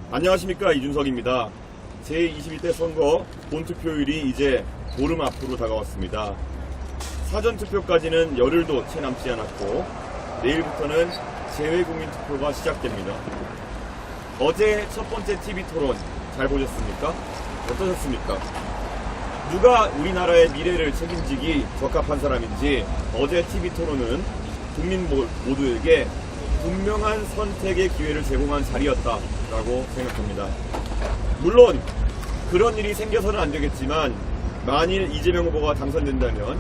안녕하십니까, 이준석입니다. 제21대 선거 본투표율이 이제 보름 앞으로 다가왔습니다. 사전투표까지는 열흘도 채 남지 않았고 내일부터는 재외국민투표가 시작됩니다. 어제 첫 번째 TV토론 잘 보셨습니까? 어떠셨습니까? 누가 우리나라의 미래를 책임지기 적합한 사람인지 어제 TV토론은 국민 모두에게 분명한 선택의 기회를 제공한 자리였다라고 생각합니다. 물론 그런 일이 생겨서는 안 되겠지만 만일 이재명 후보가 당선된다면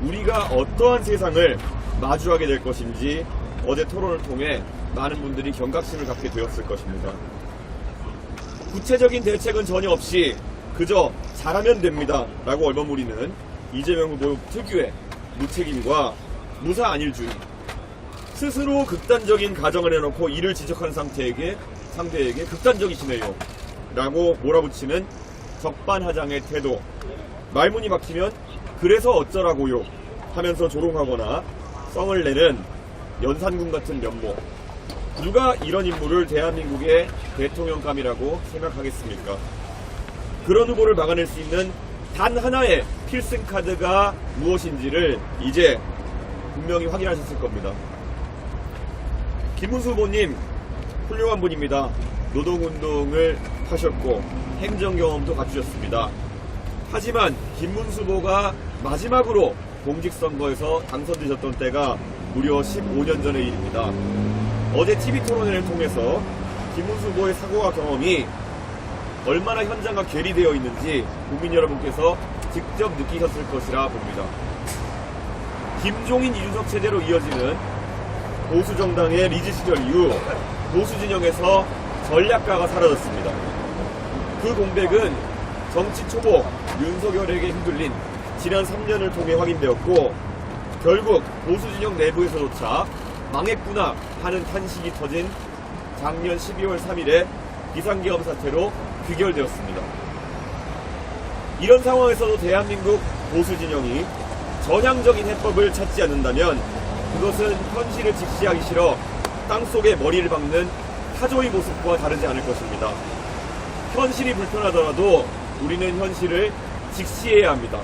우리가 어떠한 세상을 마주하게 될 것인지 어제 토론을 통해 많은 분들이 경각심을 갖게 되었을 것입니다. 구체적인 대책은 전혀 없이 그저 잘하면 됩니다 라고 얼버무리는 이재명 후보 특유의 무책임과 무사안일주의, 스스로 극단적인 가정을 해놓고 이를 지적한 상대에게 극단적이시네요 라고 몰아붙이는 적반하장의 태도, 말문이 막히면 그래서 어쩌라고요 하면서 조롱하거나 썽을 내는 연산군 같은 면모, 누가 이런 인물을 대한민국의 대통령감이라고 생각하겠습니까? 그런 후보를 막아낼 수 있는 단 하나의 필승카드가 무엇인지를 이제 분명히 확인하셨을 겁니다. 김문수 후보님 훌륭한 분입니다. 노동운동을 하셨고 행정경험도 갖추셨습니다. 하지만 김문수 후보가 마지막으로 공직선거에서 당선되셨던 때가 무려 15년 전의 일입니다. 어제 TV토론회를 통해서 김문수 후보의 사고와 경험이 얼마나 현장과 괴리되어 있는지 국민 여러분께서 직접 느끼셨을 것이라 봅니다. 김종인 이준석 체제로 이어지는 보수정당의 리즈 시절 이후 보수진영에서 전략가가 사라졌습니다. 그 공백은 정치 초보 윤석열에게 흔들린 지난 3년을 통해 확인되었고 결국 보수진영 내부에서조차 망했구나 하는 탄식이 터진 작년 12월 3일에 비상계엄 사태로 귀결되었습니다. 이런 상황에서도 대한민국 보수진영이 전향적인 해법을 찾지 않는다면 그것은 현실을 직시하기 싫어 땅속에 머리를 박는 타조의 모습과 다르지 않을 것입니다. 현실이 불편하더라도 우리는 현실을 직시해야 합니다.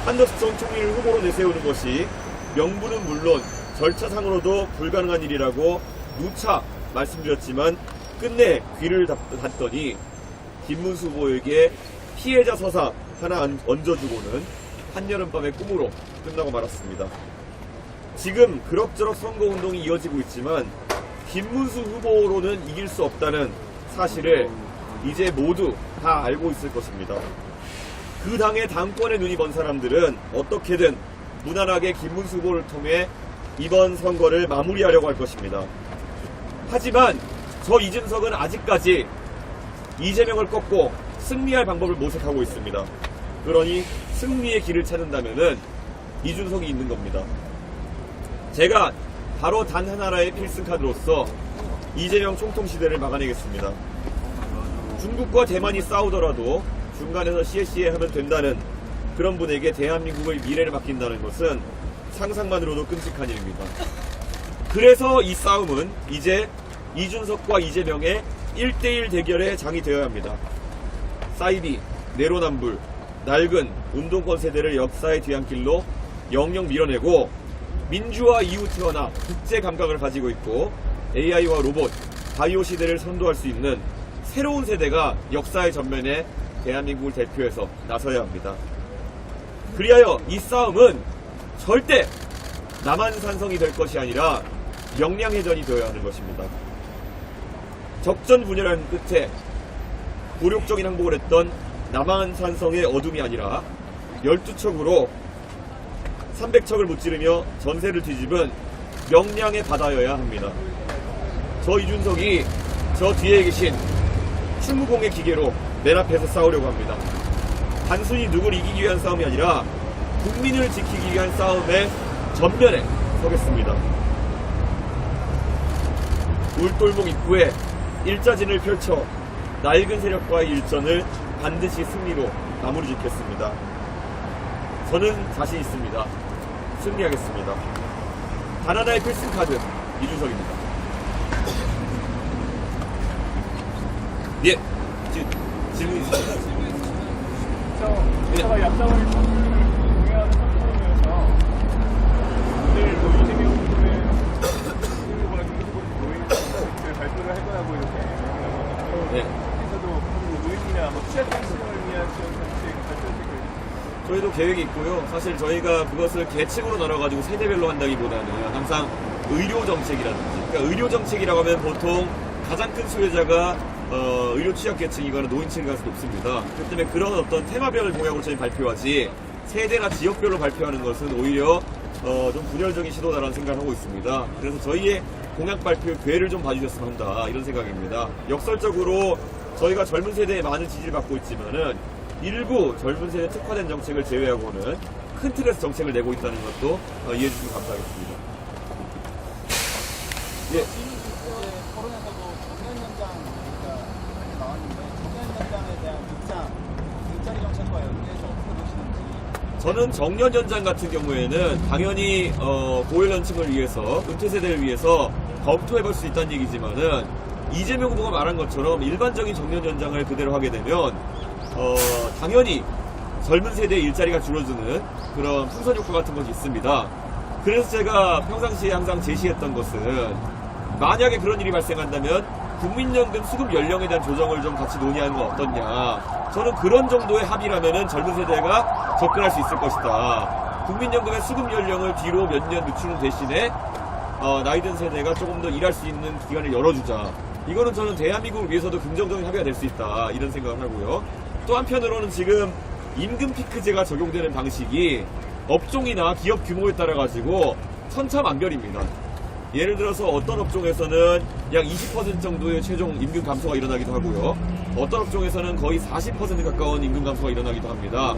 한덕수 총리를 후보로 내세우는 것이 명분은 물론 절차상으로도 불가능한 일이라고 누차 말씀드렸지만 끝내 귀를 닫더니 김문수 후보에게 피해자 서사 하나 얹어주고는 한여름밤의 꿈으로 끝나고 말았습니다. 지금 그럭저럭 선거운동이 이어지고 있지만 김문수 후보로는 이길 수 없다는 사실을 이제 모두 다 알고 있을 것입니다. 그 당의 당권에 눈이 먼 사람들은 어떻게든 무난하게 김문수 후보를 통해 이번 선거를 마무리하려고 할 것입니다. 하지만 저 이준석은 아직까지 이재명을 꺾고 승리할 방법을 모색하고 있습니다. 그러니 승리의 길을 찾는다면은 이준석이 있는 겁니다. 제가 바로 단 하나의 필승카드로서 이재명 총통시대를 막아내겠습니다. 중국과 대만이 싸우더라도 중간에서 시에시에 하면 된다는 그런 분에게 대한민국의 미래를 맡긴다는 것은 상상만으로도 끔찍한 일입니다. 그래서 이 싸움은 이제 이준석과 이재명의 1대1 대결의 장이 되어야 합니다. 사이비, 내로남불, 낡은 운동권 세대를 역사의 뒤안길로 영영 밀어내고 민주화 이후 태어나 국제 감각을 가지고 있고 AI와 로봇, 바이오 시대를 선도할 수 있는 새로운 세대가 역사의 전면에 대한민국을 대표해서 나서야 합니다. 그리하여 이 싸움은 절대 남한산성이 될 것이 아니라 명량해전이 되어야 하는 것입니다. 적전분열한 끝에 굴욕적인 항복을 했던 남한산성의 어둠이 아니라 12척으로 300척을 무찌르며 전세를 뒤집은 명량의 바다여야 합니다. 저 이준석이 저 뒤에 계신 충무공의 기계로 맨 앞에서 싸우려고 합니다. 단순히 누구를 이기기 위한 싸움이 아니라 국민을 지키기 위한 싸움의 전면에 서겠습니다. 울돌목 입구에 일자진을 펼쳐 낡은 세력과의 일전을 반드시 승리로 마무리 짓겠습니다. 저는 자신 있습니다. 승리하겠습니다. 단 하나의 필승카드 이준석입니다. 예. 질문 있으십니까? 제가 약장을 동의하는 상황이어서 오늘 뭐 이재명 후보의 후보나 노인 정책을 발표를 할 거라고 이렇게 네. 그래서도 노인이나 뭐 취약계층을 위한 지원 정책 발표를 저희도 계획이 있고요. 사실 저희가 그것을 계층으로 나눠가지고 세대별로 한다기보다는 항상 의료 정책이라든지, 그러니까 의료 정책이라고 하면 보통 가장 큰 수혜자가 의료 취약계층이거나 노인층이 가서 높습니다. 그렇기 때문에 그런 어떤 테마별 공약으로 저희 발표하지 세대나 지역별로 발표하는 것은 오히려 좀 분열적인 시도다라는 생각을 하고 있습니다. 그래서 저희의 공약 발표 기회를 좀 봐주셨으면 한다 이런 생각입니다. 역설적으로 저희가 젊은 세대에 많은 지지를 받고 있지만은 일부 젊은 세대 특화된 정책을 제외하고는 큰 틀에서 정책을 내고 있다는 것도 이해해 주시면 감사하겠습니다. 예. 코로나에서도 정년 연장 나왔는데 정년 연장에 대한 입장, 일자리 정책과 연계해서 어떻게 보시는지. 저는 정년 연장 같은 경우에는 당연히 고연령층을 위해서 은퇴 세대를 위해서 검토해볼 수 있다는 얘기지만은 이재명 후보가 말한 것처럼 일반적인 정년 연장을 그대로 하게 되면 당연히 젊은 세대의 일자리가 줄어드는 그런 풍선 효과 같은 것이 있습니다. 그래서 제가 평상시에 항상 제시했던 것은 만약에 그런 일이 발생한다면 국민연금 수급 연령에 대한 조정을 좀 같이 논의하는 건 어떻냐. 저는 그런 정도의 합의라면은 젊은 세대가 접근할 수 있을 것이다. 국민연금의 수급 연령을 뒤로 몇 년 늦추는 대신에 나이든 세대가 조금 더 일할 수 있는 기간을 열어주자. 이거는 저는 대한민국을 위해서도 긍정적인 합의가 될 수 있다 이런 생각을 하고요. 또 한편으로는 지금 임금 피크제가 적용되는 방식이 업종이나 기업 규모에 따라 가지고 천차만별입니다. 예를 들어서 어떤 업종에서는 약 20% 정도의 최종 임금 감소가 일어나기도 하고요. 어떤 업종에서는 거의 40% 가까운 임금 감소가 일어나기도 합니다.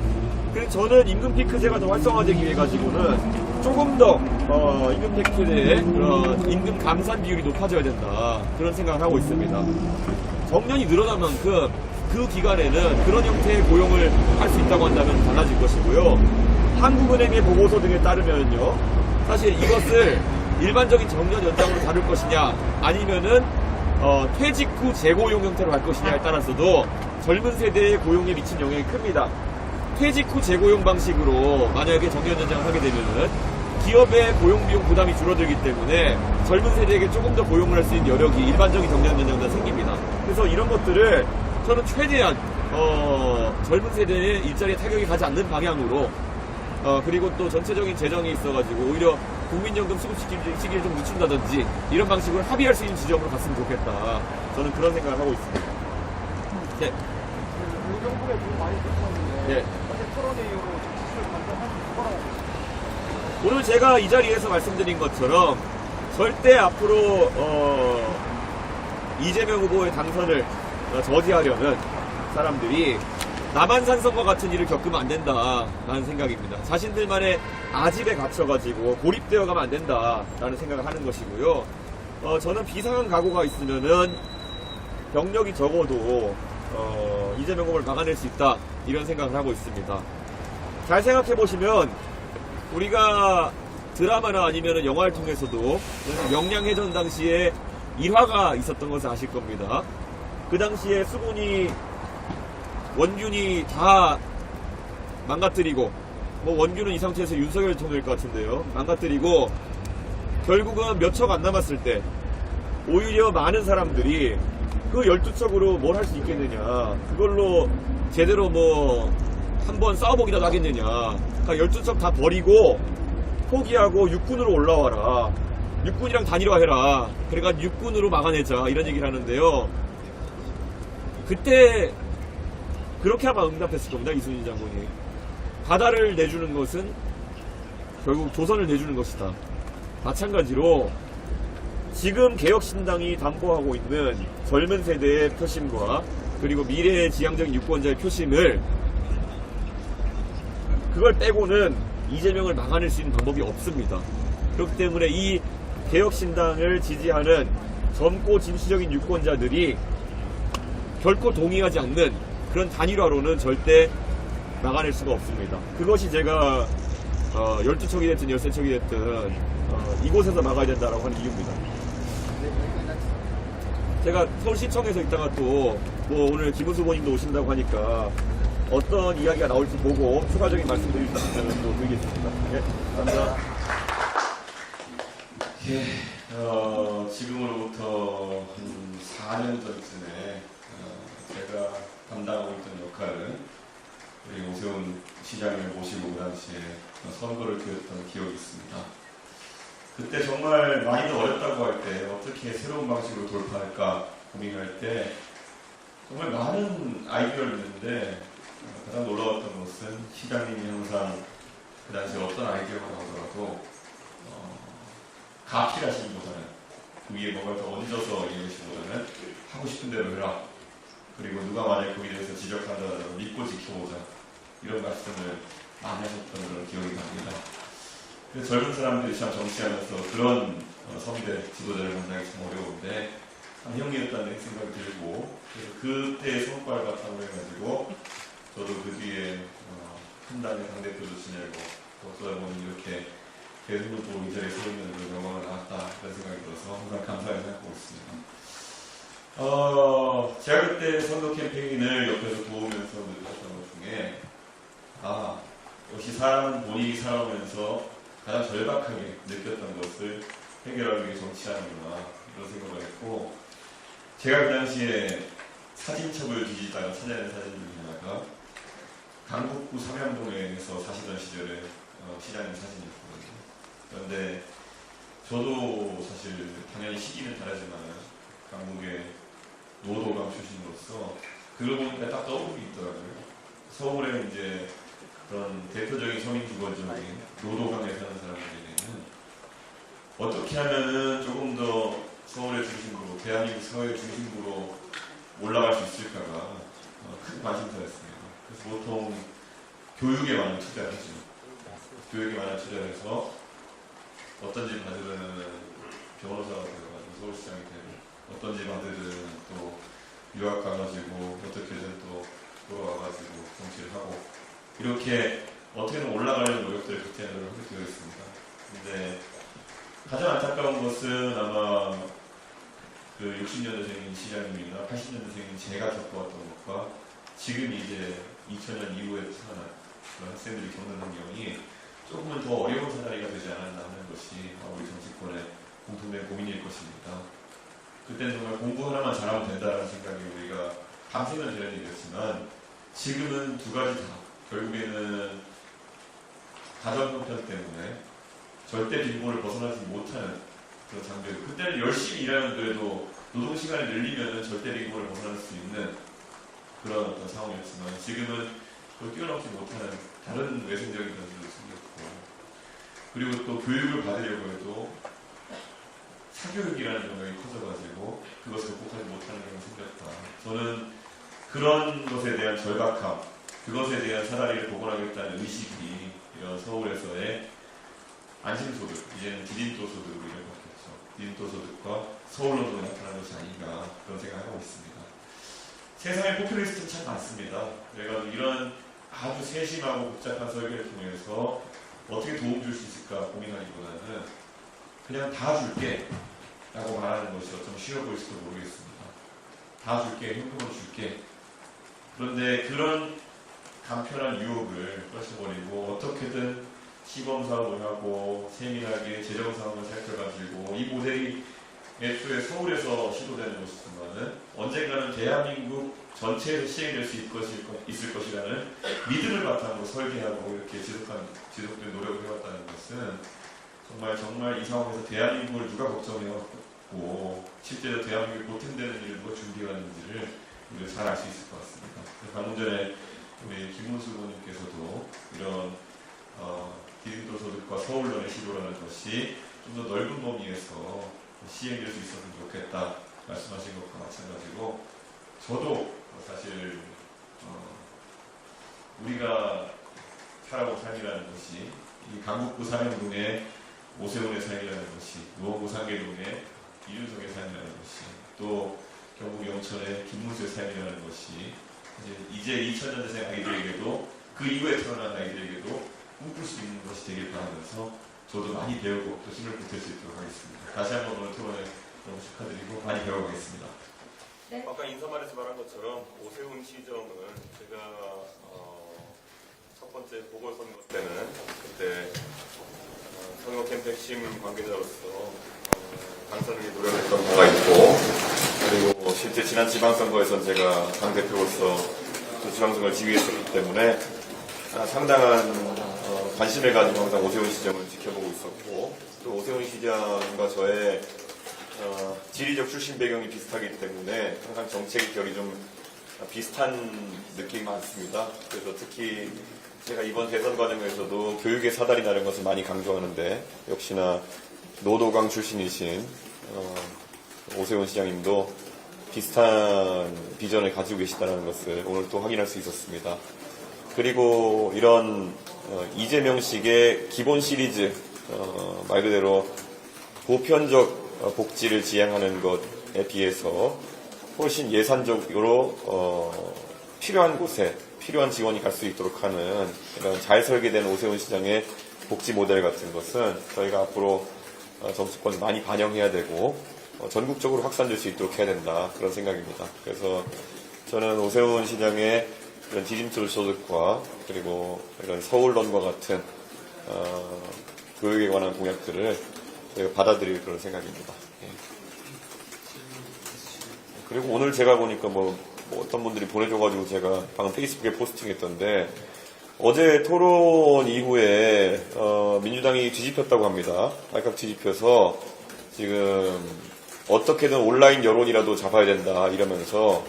그래서 저는 임금 피크제가 더 활성화되기 위해 가지고는 조금 더 임금 피크제의 그런 임금 감산 비율이 높아져야 된다 그런 생각을 하고 있습니다. 정년이 늘어난 만큼 그 기간에는 그런 형태의 고용을 할 수 있다고 한다면 달라질 것이고요. 한국은행의 보고서 등에 따르면요, 사실 이것을 일반적인 정년 연장으로 다룰 것이냐 아니면은 퇴직 후 재고용 형태로 갈 것이냐에 따라서도 젊은 세대의 고용에 미친 영향이 큽니다. 퇴직 후 재고용 방식으로 만약에 정년 연장을 하게 되면은 기업의 고용 비용 부담이 줄어들기 때문에 젊은 세대에게 조금 더 고용을 할 수 있는 여력이 일반적인 정년 연장보다 생깁니다. 그래서 이런 것들을 저는 최대한 젊은 세대의 일자리에 타격이 가지 않는 방향으로 그리고 또 전체적인 재정이 있어가지고 오히려 국민연금 수급 시기를 좀 늦춘다든지 이런 방식으로 합의할 수 있는 지점으로 갔으면 좋겠다. 저는 그런 생각을 하고 있습니다. 네. 노정부에 돈 많이 줬었는데 네. 어제 토론회 이후로 정치를 반대할 수 있거라고 보시죠. 오늘 제가 이 자리에서 말씀드린 것처럼 절대 앞으로 이재명 후보의 당선을 저지하려는 사람들이 남한산성과 같은 일을 겪으면 안 된다라는 생각입니다. 자신들만의 아집에 갇혀가지고 고립되어 가면 안 된다라는 생각을 하는 것이고요. 저는 비상한 각오가 있으면은 병력이 적어도 이재명 후보를 막아낼 수 있다 이런 생각을 하고 있습니다. 잘 생각해 보시면 우리가 드라마나 아니면 영화를 통해서도 명량해전 당시에 일화가 있었던 것을 아실 겁니다. 그 당시에 수군이 원균이 다 망가뜨리고 원균은 이 상태에서 윤석열 대통령일 것 같은데요. 망가뜨리고 결국은 몇 척 안 남았을 때 오히려 많은 사람들이 그 12척으로 뭘 할 수 있겠느냐. 그걸로 제대로 한번 싸워보기라도 하겠느냐. 그러니까 12척 다 버리고 포기하고 육군으로 올라와라. 육군이랑 단일화해라. 그러니까 육군으로 막아내자. 이런 얘기를 하는데요. 그때 그렇게 아마 응답했을 겁니다. 이순신 장군이. 바다를 내주는 것은 결국 조선을 내주는 것이다. 마찬가지로 지금 개혁신당이 담보하고 있는 젊은 세대의 표심과 그리고 미래의 지향적인 유권자의 표심을 그걸 빼고는 이재명을 막아낼 수 있는 방법이 없습니다. 그렇기 때문에 이 개혁신당을 지지하는 젊고 진취적인 유권자들이 결코 동의하지 않는 그런 단일화로는 절대 막아낼 수가 없습니다. 그것이 제가 12척이 됐든 13척이 됐든 이곳에서 막아야 된다라고 하는 이유입니다. 제가 서울시청에서 있다가 또 뭐 오늘 김은수 후보님도 오신다고 하니까 어떤 이야기가 나올지 보고 추가적인 말씀 드릴 수 있으면 또 드리겠습니다. 네, 감사합니다. 지금으로부터 한 4년 전쯤에 제가 담당하고 있던 역할은 우리 오세훈 시장을 모시고 그 당시에 선거를 드렸던 기억이 있습니다. 그때 정말 많이도 어렵다고 할 때 어떻게 새로운 방식으로 돌파할까 고민할 때 정말 많은 아이디어를 냈는데 가장 놀라웠던 것은 시장님이 항상 그 당시에 어떤 아이디어가 나오더라도 가필하시기보다는 그 위에 뭔가 더 얹어서 이해하시기보다는 하고 싶은 대로 해라. 그리고 누가 만약 거기에 대해서 지적한다더라도 믿고 지켜보자. 이런 말씀을 많이 하셨던 그런 기억이 납니다. 그래서 젊은 사람들이 참 정치하면서 그런 선배 지도자를 만나기 참 어려운데 참 형이었다는 생각이 들고 그래서 그때의 성과를 바탕으로 해가지고 저도 그 뒤에 한 당의 당대표도 지내고 어쩌다 보니 이렇게 대승로도 이 자리에 서 있는 그런 영광을 나왔다 그런 생각이 들어서 항상 감사하게 생각하고 있습니다. 제가 그때 선거 캠페인을 옆에서 도우면서 느꼈던 것 중에 역시 사람은 본인이 살아오면서 가장 절박하게 느꼈던 것을 해결하기 위해 정치하는구나 이런 생각을 했고 제가 그 당시에 사진첩을 뒤지다가 찾아낸 사진 중에 하나가 강북구 삼양동에서 사시던 시절에 시장님 사진이었거든요. 그런데 저도 사실 당연히 시기는 다르지만 강북의 노도강 출신으로서 그걸 보니까 딱 떠오르는 게 있더라고요. 서울에 이제 그런 대표적인 서민 주거지인 노도강에 사는 사람들에게는 어떻게 하면은 조금 더 서울의 중심부로, 대한민국 사회의 중심부로 올라갈 수 있을까가 큰 관심사였습니다. 그래서 보통 교육에 많은 투자를 하죠. 교육에 많은 투자를 해서 어떤 집 아들은 변호사가 되어가지고 서울시장이 되고 어떤 집 아들은 또 유학 가가지고 어떻게든 또 돌아와가지고 정치를 하고 이렇게 어떻게든 올라가려는 노력들을 그때 하게 되어 있습니다. 근데 가장 안타까운 것은 아마 그 60년대생인 시장님이나 80년대생인 제가 겪어왔던 것과 지금 이제 2000년 이후에 태어난 그런 학생들이 겪는 환경이 조금은 더 어려운 사다리가 되지 않았나 하는 것이 우리 정치권의 공통된 고민일 것입니다. 그때는 정말 공부 하나만 잘하면 된다는 생각이 우리가 밤새면 되는 일이었지만 지금은 두 가지 다 결국에는 가정 형편 때문에 절대 빈곤을 벗어나지 못하는 그런 장벽. 그때는 열심히 일하면 그래도 노동 시간을 늘리면 절대 빈곤을 벗어날 수 있는 그런 어떤 상황이었지만 지금은 그걸 뛰어넘지 못하는 다른 외생적인 변수도 생겼고 그리고 또 교육을 받으려고 해도 사교육이라는 영역이 커져가지고 그것을 극복하지 못하는 경우가 생겼다. 저는 그런 것에 대한 절박함, 그것에 대한 사다리를 복원하겠다는 의식이 이런 서울에서의 안심소득, 이제는 디딤돌 소득으로 이름을 바뀌었죠. 디딤돌 소득과 서울론으로 나타난 것이 아닌가 그런 생각을 하고 있습니다. 세상에 포퓰리스트는 참 많습니다. 그래가지고 이런 아주 세심하고 복잡한 설계를 통해서 어떻게 도움 줄 수 있을까 고민하기보다는 그냥 다 줄게 라고 말하는 것이 어쩜 쉬워 보일지도 모르겠습니다. 다 줄게, 현금으로 줄게. 그런데 그런 간편한 유혹을 떨쳐버리고 어떻게든 시범사업을 하고 세밀하게 재정사업을 살펴가지고 이 모델이 애초에 서울에서 시도되는 것이지만은 언젠가는 대한민국 전체에서 시행될 수 있을 것이라는 믿음을 바탕으로 설계하고 이렇게 지속된 노력을 해왔다는 것은 정말 이 상황에서 대한민국을 누가 걱정해왔고 실제로 대한민국이 보탬되는 일을 누가 준비하는지를 우리가 잘 알 수 있을 것 같습니다. 방금 전에 우리 김문수 의원님께서도 이런 디딤돌 소득과 서울론의 시도라는 것이 좀 더 넓은 범위에서 시행될 수 있었으면 좋겠다 말씀하신 것과 마찬가지고 저도 사실 우리가 살아온 삶이라는 것이 이 강북구 삼양동의 오세훈의 삶이라는 것이 노원구 상계동의 이준석의 삶이라는 것이 또 경북 영천의 김문수의 삶이라는 것이 이제 2000년대생 아이들에게도 그 이후에 태어난 아이들에게도 꿈꿀 수 있는 것이 되길 바라면서 저도 많이 배우고 또 힘을 보탤 수 있도록 하겠습니다. 다시 한번 오늘 토론에 너무 축하드리고 많이 배워가겠습니다. 네. 아까 인사말에서 말한 것처럼 오세훈 시정은 제가 첫 번째 보궐선거 때는 그때 선거 캠페인 핵심 관계자로서 당선을 위해 노력했던 바가 있고, 그리고 실제 지난 지방선거에서는 제가 당대표로서 또 지방선거를 지휘했었기 때문에 상당한 관심을 가지고 항상 오세훈 시장을 지켜보고 있었고, 또 오세훈 시장과 저의 지리적 출신 배경이 비슷하기 때문에 항상 정책 결이 좀 비슷한 느낌이 많습니다. 그래서 특히 제가 이번 대선 과정에서도 교육의 사다리 나른 것을 많이 강조하는데, 역시나 노도강 출신이신 오세훈 시장님도 비슷한 비전을 가지고 계시다는 것을 오늘 또 확인할 수 있었습니다. 그리고 이런 이재명식의 기본 시리즈, 말 그대로 보편적 복지를 지향하는 것에 비해서 훨씬 예산적으로 필요한 곳에 필요한 지원이 갈 수 있도록 하는 이런 잘 설계된 오세훈 시장의 복지 모델 같은 것은 저희가 앞으로 정치권에 많이 반영해야 되고 전국적으로 확산될 수 있도록 해야 된다, 그런 생각입니다. 그래서 저는 오세훈 시장의 이런 디지털 소득과 그리고 이런 서울론과 같은 교육에 관한 공약들을 저희가 받아들일 그런 생각입니다. 그리고 오늘 제가 보니까 뭐 어떤 분들이 보내줘가지고 제가 방금 페이스북에 포스팅했던데, 어제 토론 이후에 민주당이 뒤집혔다고 합니다. 발칵 뒤집혀서 지금 어떻게든 온라인 여론이라도 잡아야 된다 이러면서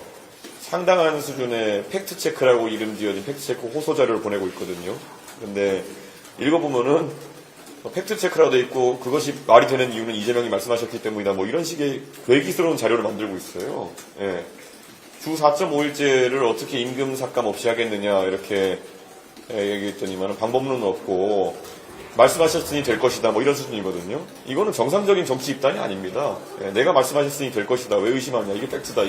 상당한 수준의 팩트체크라고 이름 지어진 팩트체크 호소 자료를 보내고 있거든요. 근데 읽어보면은 팩트체크라고 돼 있고 그것이 말이 되는 이유는 이재명이 말씀하셨기 때문이다, 뭐 이런 식의 괴기스러운 자료를 만들고 있어요. 예. 주 4.5일제를 어떻게 임금 삭감 없이 하겠느냐 이렇게 얘기했더니만 방법론은 없고 말씀하셨으니 될 것이다, 뭐 이런 수준이거든요. 이거는 정상적인 정치 입단이 아닙니다. 예, 내가 말씀하셨으니 될 것이다, 왜 의심하냐, 이게 팩트다.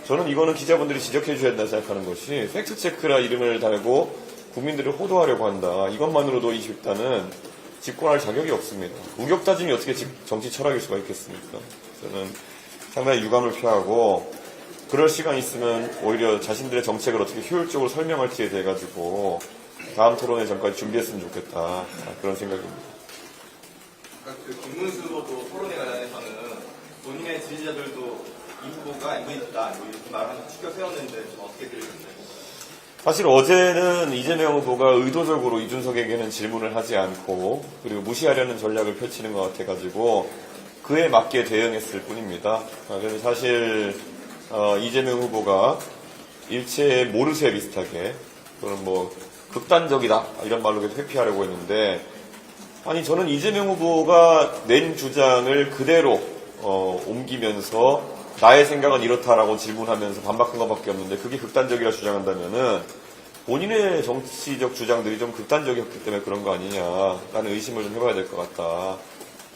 저는 이거는 기자분들이 지적해 주셔야 된다 생각하는 것이, 팩트체크라 이름을 달고 국민들을 호도하려고 한다, 이것만으로도 이 집단은 집권할 자격이 없습니다. 우격다짐이 어떻게 정치 철학일 수가 있겠습니까? 저는 상당히 유감을 표하고, 그럴 시간 있으면 오히려 자신들의 정책을 어떻게 효율적으로 설명할지에 대해 가지고 다음 토론회 전까지 준비했으면 좋겠다, 그런 생각입니다. 그 김문수 후보도 토론회 관련해서는 본인의 지지자들도 이 후보가 MVP다 이렇게 말하면서 추격 세웠는데 좀 어떻게 들으셨나요? 사실 어제는 이재명 후보가 의도적으로 이준석에게는 질문을 하지 않고 그리고 무시하려는 전략을 펼치는 것 같아가지고 그에 맞게 대응했을 뿐입니다. 그래서 사실 이재명 후보가 일체의 모르쇠 비슷하게, 또는 뭐 극단적이다 이런 말로 계속 회피하려고 했는데, 아니 저는 이재명 후보가 낸 주장을 그대로 옮기면서 나의 생각은 이렇다라고 질문하면서 반박한 것밖에 없는데, 그게 극단적이라 주장한다면은 본인의 정치적 주장들이 좀 극단적이었기 때문에 그런 거 아니냐라는 의심을 좀 해봐야 될 것 같다,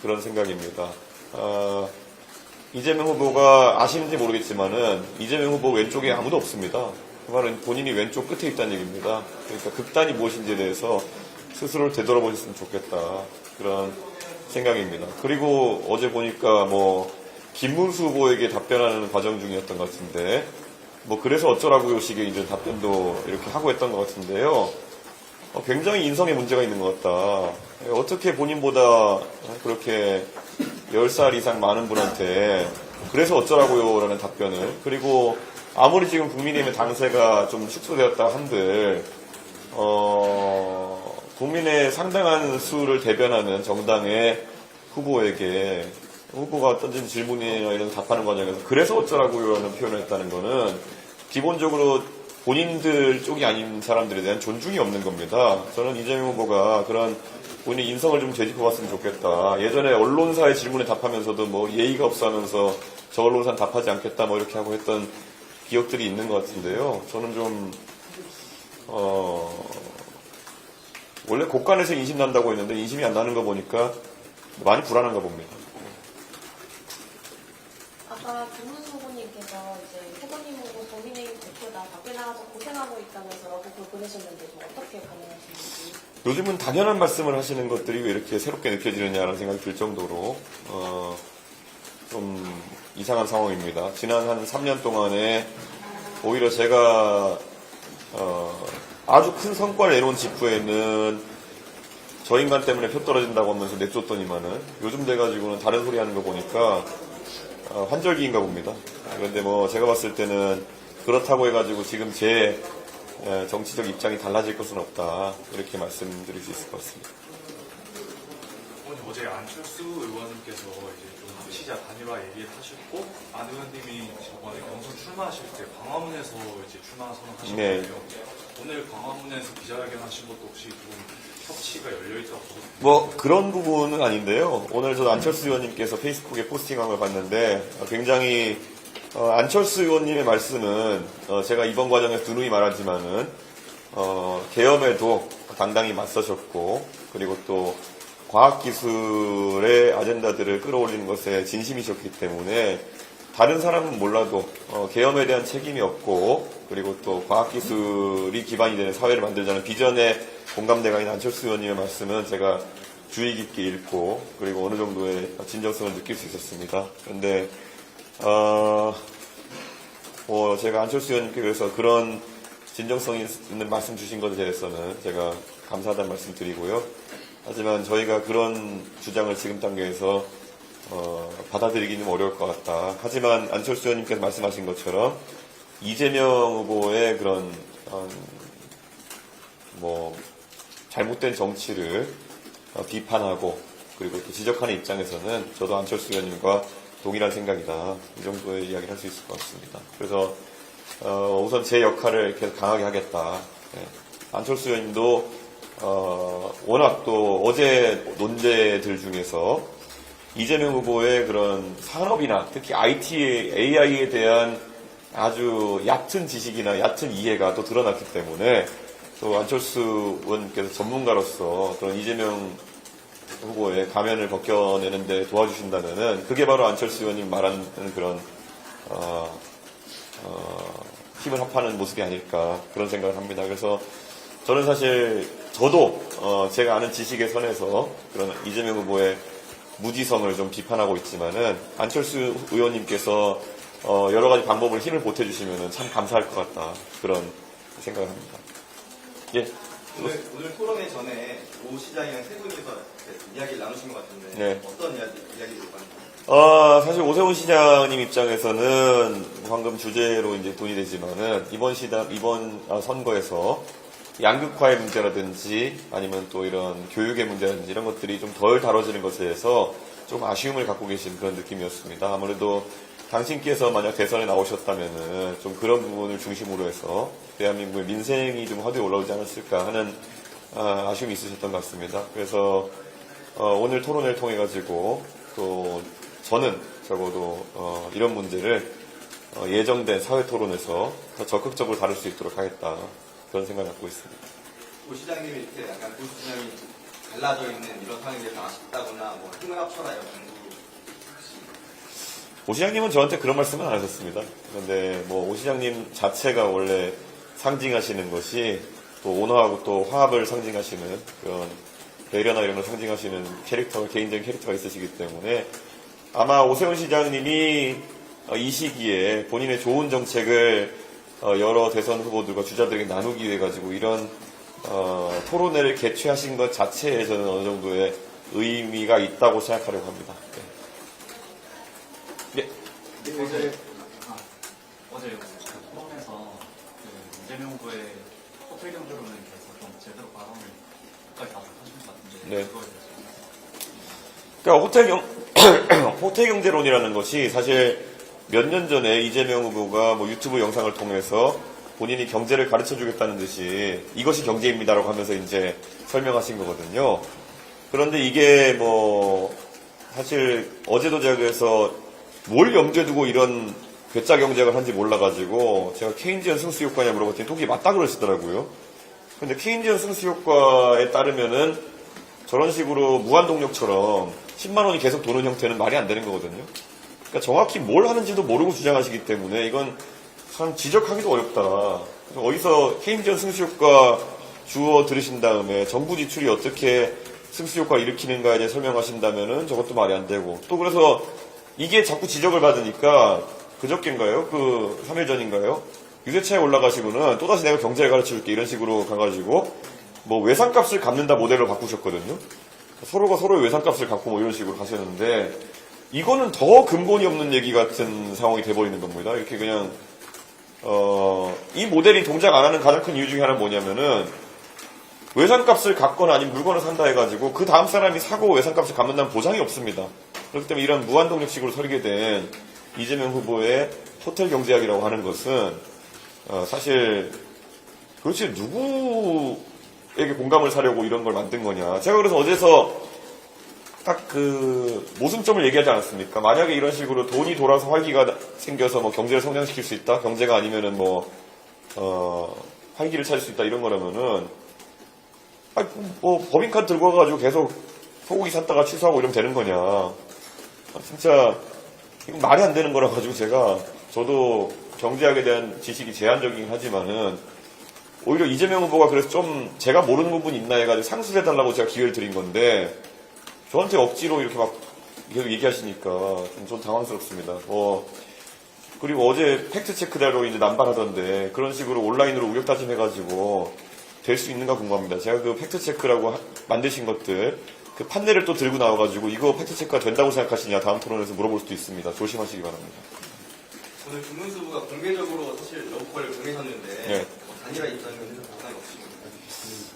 그런 생각입니다. 이재명 후보가 아시는지 모르겠지만은 이재명 후보 왼쪽에 아무도 없습니다. 그 말은 본인이 왼쪽 끝에 있다는 얘기입니다. 그러니까 극단이 무엇인지에 대해서 스스로를 되돌아보셨으면 좋겠다, 그런 생각입니다. 그리고 어제 보니까 뭐 김문수 후보에게 답변하는 과정 중이었던 것 같은데, 뭐 그래서 어쩌라고요 식의 이제 답변도 이렇게 하고 했던 것 같은데요. 굉장히 인성에 문제가 있는 것 같다. 어떻게 본인보다 그렇게 10살 이상 많은 분한테 그래서 어쩌라고요 라는 답변을, 그리고 아무리 지금 국민의힘의 당세가 좀 축소되었다 한들 국민의 상당한 수를 대변하는 정당의 후보에게 후보가 던진 질문이나 이런 답하는 과정에서 그래서 어쩌라고요 라는 표현을 했다는 거는 기본적으로 본인들 쪽이 아닌 사람들에 대한 존중이 없는 겁니다. 저는 이재명 후보가 그런 본인의 인성을 좀 되짚어봤으면 좋겠다. 예전에 언론사의 질문에 답하면서도 뭐 예의가 없어 하면서 저 언론사는 답하지 않겠다 뭐 이렇게 하고 했던 기억들이 있는 것 같은데요. 저는 좀 원래 곳간에서 인심 난다고 했는데 인심이 안 나는 거 보니까 많이 불안한가 봅니다. 아까 김문수 후보님께서 이제 후보님 보고 국민의힘 대표다, 밖에 나가서 고생하고 있다면서 그걸 보내셨는데 좀 어떻게 반응하시는지. 요즘은 당연한 말씀을 하시는 것들이 왜 이렇게 새롭게 느껴지느냐라는 생각이 들 정도로 좀 이상한 상황입니다. 지난 한 3년 동안에 오히려 제가 아주 큰 성과를 내놓은 직후에는 저 인간 때문에 표 떨어진다고 하면서 내쫓더니만은 요즘 돼가지고는 다른 소리 하는 거 보니까 환절기인가 봅니다. 그런데 뭐 제가 봤을 때는 그렇다고 해가지고 지금 제 정치적 입장이 달라질 것은 없다, 이렇게 말씀드릴 수 있을 것 같습니다. 어제 안철수 의원님께서 이제 좀 시자 단일화 얘기하셨고, 안 의원님이 저번에 경선 출마하실 때 광화문에서 이제 출마 선언하셨거든요. 네. 오늘 광화문에서 기자회견 하신 것도 혹시 좀 협치가 열려있다고 보세요? 뭐 그런 부분은 아닌데요. 오늘 저도 안철수 의원님께서 페이스북에 포스팅한 걸 봤는데 굉장히 안철수 의원님의 말씀은 제가 이번 과정에서 누누이 말하지만은 계엄에도 당당히 맞서셨고, 그리고 또 과학기술의 아젠다들을 끌어올리는 것에 진심이셨기 때문에 다른 사람은 몰라도 계엄에 대한 책임이 없고, 그리고 또 과학기술이 기반이 되는 사회를 만들자는 비전에 공감대가 있는 안철수 의원님의 말씀은 제가 주의 깊게 읽고, 그리고 어느 정도의 진정성을 느낄 수 있었습니다. 그런데 제가 안철수 의원님께 그래서 그런 진정성 있는 말씀 주신 것에 대해서는 제가 감사하다는 말씀 드리고요. 하지만 저희가 그런 주장을 지금 단계에서 받아들이기는 어려울 것 같다. 하지만 안철수 의원님께서 말씀하신 것처럼 이재명 후보의 그런 잘못된 정치를 비판하고, 그리고 또 지적하는 입장에서는 저도 안철수 의원님과 동일한 생각이다, 이 정도의 이야기를 할 수 있을 것 같습니다. 그래서 우선 제 역할을 계속 강하게 하겠다. 안철수 의원님도 워낙 또 어제 논제들 중에서 이재명 후보의 그런 산업이나 특히 IT, AI에 대한 아주 얕은 지식이나 얕은 이해가 또 드러났기 때문에, 또 안철수 의원께서 전문가로서 그런 이재명 후보의 가면을 벗겨내는데 도와주신다면은 그게 바로 안철수 의원님 말하는 그런 힘을 합하는 모습이 아닐까, 그런 생각을 합니다. 그래서 저는 사실 저도 제가 아는 지식의 선에서 그런 이재명 후보의 무지성을 좀 비판하고 있지만은 안철수 의원님께서 여러 가지 방법을 힘을 보태주시면은 참 감사할 것 같다, 그런 생각을 합니다. 예. 오늘 토론회 전에 오 시장이랑 세 분이서 이야기를 나누신 것 같은데 네. 어떤 이야기를 나누셨나요? 사실 오세훈 시장님 입장에서는 방금 주제로 이제 논의되지만은 이번 선거에서 양극화의 문제라든지 아니면 또 이런 교육의 문제라든지 이런 것들이 좀 덜 다뤄지는 것에 대해서 좀 아쉬움을 갖고 계신 그런 느낌이었습니다. 아무래도 당신께서 만약 대선에 나오셨다면은 좀 그런 부분을 중심으로 해서 대한민국의 민생이 좀 화두에 올라오지 않았을까 하는 아쉬움이 있으셨던 것 같습니다. 그래서 오늘 토론회를 통해 가지고 또 저는 적어도 이런 문제를 예정된 사회 토론에서 더 적극적으로 다룰 수 있도록 하겠다, 그런 생각을 갖고 있습니다. 오 시장님이 이렇게 약간 보수 진영이 갈라져 있는 이런 상황에 대해서 아쉽다거나 뭐 힘을 합쳐라 이런 정도. 오 시장님은 저한테 그런 말씀은 안 하셨습니다. 그런데 오 시장님 자체가 원래 상징하시는 것이 또 온화하고 또 화합을 상징하시는 그런 배려나 이런 걸 상징하시는 캐릭터가, 개인적인 캐릭터가 있으시기 때문에 아마 오세훈 시장님이 이 시기에 본인의 좋은 정책을 여러 대선 후보들과 주자들에게 나누기 위해 가지고 이런 토론회를 개최하신 것 자체에 저는 어느 정도의 의미가 있다고 생각하려고 합니다. 네. 어제 토론에서 이재명 후보의 호텔 경제론에 대해서 좀 제대로 발언을 끝까지 다 하신 것 같은데, 네. 그거에 대해서. 그러니까 호텔 경제론이라는 것이 사실 몇 년 전에 이재명 후보가 유튜브 영상을 통해서 본인이 경제를 가르쳐 주겠다는 듯이 이것이 경제입니다라고 하면서 이제 설명하신 거거든요. 그런데 이게 사실 어제도 제가 그래서 뭘 염두에 두고 이런 괴짜 경제를 한지 몰라가지고 제가 케인지언 승수 효과냐 물어봤더니 그게 맞다 그러시더라고요. 근데 케인지언 승수 효과에 따르면은 저런 식으로 무한동력처럼 10만 원이 계속 도는 형태는 말이 안 되는 거거든요. 그러니까 정확히 뭘 하는지도 모르고 주장하시기 때문에 이건 참 지적하기도 어렵다. 그래서 어디서 케인지언 승수 효과 주워 들으신 다음에 정부 지출이 어떻게 승수 효과 일으키는가에 대해 설명하신다면은 저것도 말이 안 되고, 또 그래서 이게 자꾸 지적을 받으니까 그저께인가요? 그 3일 전인가요? 유세차에 올라가시고는 또다시 내가 경제를 가르쳐줄게 이런 식으로 가가지고 뭐 외상값을 갚는다 모델로 바꾸셨거든요. 서로가 서로의 외상값을 갚고 뭐 이런 식으로 가셨는데 이거는 더 근본이 없는 얘기 같은 상황이 돼버리는 겁니다. 이렇게 그냥 이 모델이 동작 안 하는 가장 큰 이유 중에 하나는 뭐냐면은 외상값을 갚거나 아니면 물건을 산다 해가지고 그 다음 사람이 사고 외상값을 갚는다는 보장이 없습니다. 그렇기 때문에 이런 무한동력식으로 설계된 이재명 후보의 호텔 경제학이라고 하는 것은 사실 도대체 누구에게 공감을 사려고 이런 걸 만든 거냐. 제가 그래서 어제서 딱 그 모순점을 얘기하지 않았습니까? 만약에 이런 식으로 돈이 돌아서 활기가 생겨서 뭐 경제를 성장시킬 수 있다? 경제가 아니면은 뭐 활기를 찾을 수 있다 이런 거라면은 뭐 법인카드 들고 와가지고 계속 소고기 샀다가 취소하고 이러면 되는 거냐. 진짜 이건 말이 안 되는 거라 가지고 저도 경제학에 대한 지식이 제한적이긴 하지만은 오히려 이재명 후보가 그래서 좀 제가 모르는 부분이 있나 해가지고 상수를 해달라고 제가 기회를 드린 건데 저한테 억지로 이렇게 막 계속 얘기하시니까 좀 당황스럽습니다. 그리고 어제 팩트체크대로 이제 남발하던데 그런 식으로 온라인으로 우격다짐 해가지고 될 수 있는가 궁금합니다. 제가 그 팩트체크라고 만드신 것들 그 판넬을 또 들고 나와가지고 이거 팩트체크가 된다고 생각하시냐 다음 토론에서 물어볼 수도 있습니다. 조심하시기 바랍니다. 오늘 김문수 후보가 공개적으로 사실 러브콜을 보내셨는데 네. 단일화 입장에 대해서 부담이 없습니다.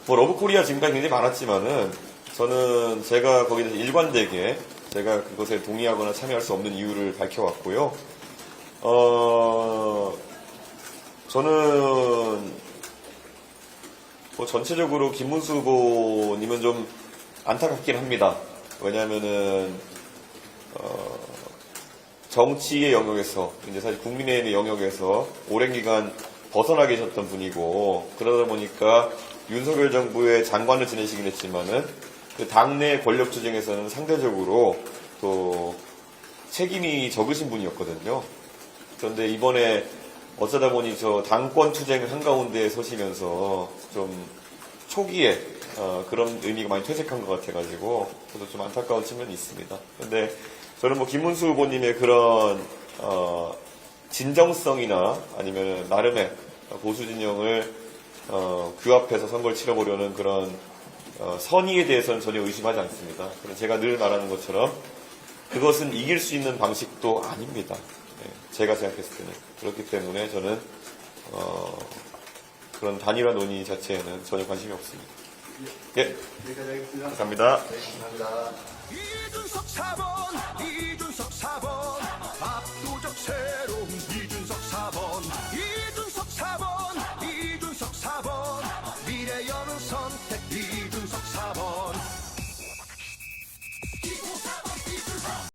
뭐 러브코리아 지금까지 굉장히 많았지만은 저는 제가 거기에 대해서 일관되게 제가 그것에 동의하거나 참여할 수 없는 이유를 밝혀왔고요. 저는 뭐 전체적으로 김문수 후보님은 좀 안타깝긴 합니다. 왜냐하면은 정치의 영역에서 이제 사실 국민의힘의 영역에서 오랜 기간 벗어나 계셨던 분이고 그러다 보니까 윤석열 정부의 장관을 지내시긴 했지만은 그 당내 권력 투쟁에서는 상대적으로 또 책임이 적으신 분이었거든요. 그런데 이번에 어쩌다 보니 저 당권 투쟁 한가운데에 서시면서 좀 초기에 그런 의미가 많이 퇴색한 것 같아가지고 저도 좀 안타까운 측면이 있습니다. 근데 저는 뭐 김문수 후보님의 그런 진정성이나 아니면 나름의 보수 진영을 규합해서 선거를 치러보려는 그런 선의에 대해서는 전혀 의심하지 않습니다. 그럼 제가 늘 말하는 것처럼 그것은 이길 수 있는 방식도 아닙니다. 제가 생각했을 때는. 그렇기 때문에 저는 그런 단일화 논의 자체에는 전혀 관심이 없습니다. 예, 여기까지 하겠습니다. 감사합니다. 네, 감사합니다. 이준석 4번 압도적 세